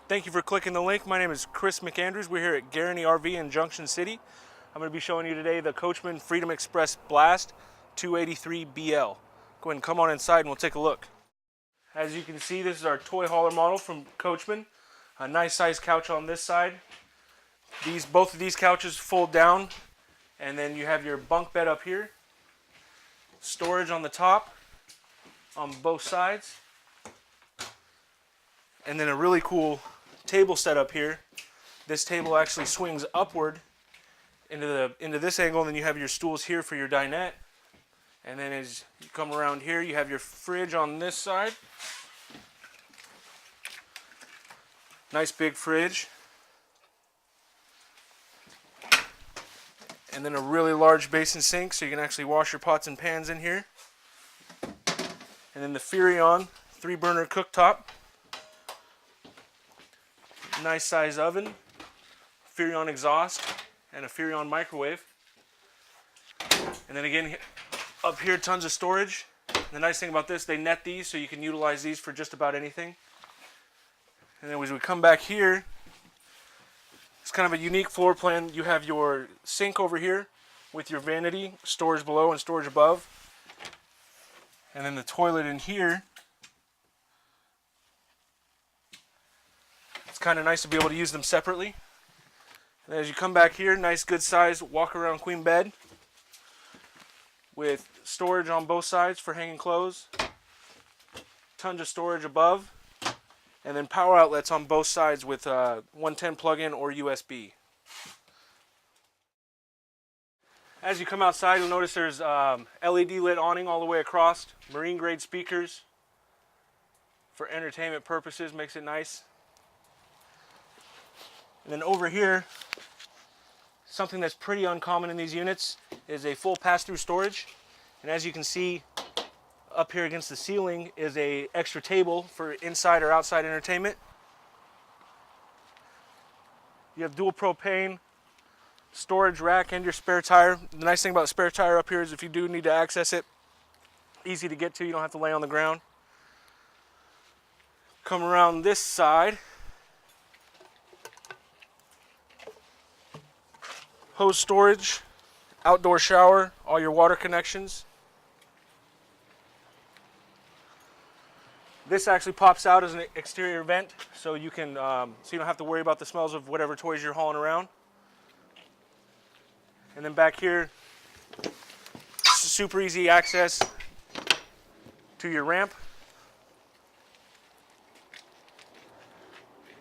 Thank you for clicking the link. My name is Chris McAndrews. We're here at Guaranty RV in Junction City. I'm going to be showing you today the Coachmen Freedom Express Blast 283 BL. Go ahead and come on inside and we'll take a look. As you can see, this is our toy hauler model from Coachmen. A nice size couch on this side. Both of these couches fold down, and then you have your bunk bed up here. Storage on the top on both sides. And then a really cool table setup here. This table actually swings upward into this angle, and then you have your stools here for your dinette. And then as you come around here, you have your fridge on this side. Nice big fridge. And then a really large basin sink, so you can actually wash your pots and pans in here. And then the Furrion 3-burner cooktop. Nice size oven, Furrion exhaust, and a Furrion microwave. And then again, up here, tons of storage. The nice thing about this, they net these, so you can utilize these for just about anything. And then as we come back here, it's kind of a unique floor plan. You have your sink over here with your vanity, storage below and storage above. And then the toilet in here. It's kind of nice to be able to use them separately. And as you come back here, nice good size walk around queen bed with storage on both sides for hanging clothes. Tons of storage above. And then power outlets on both sides with 110 plug-in or USB. As you come outside, you'll notice there's LED lit awning all the way across. Marine grade speakers for entertainment purposes, makes it nice. And then over here, something that's pretty uncommon in these units is a full pass-through storage. And as you can see, up here against the ceiling is a extra table for inside or outside entertainment. You have dual propane, storage rack, and your spare tire. The nice thing about the spare tire up here is if you do need to access it, easy to get to, you don't have to lay on the ground. Come around this side. Hose storage, outdoor shower, all your water connections. This actually pops out as an exterior vent, so you can so you don't have to worry about the smells of whatever toys you're hauling around. And then back here, super easy access to your ramp.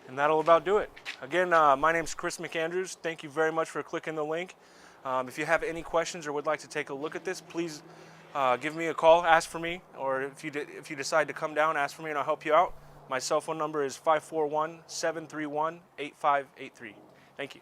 And that'll about do it. Again, my name's Chris McAndrews. Thank you very much for clicking the link. If you have any questions or would like to take a look at this, please give me a call, ask for me, or if you decide to come down, ask for me and I'll help you out. My cell phone number is 541-731-8583. Thank you.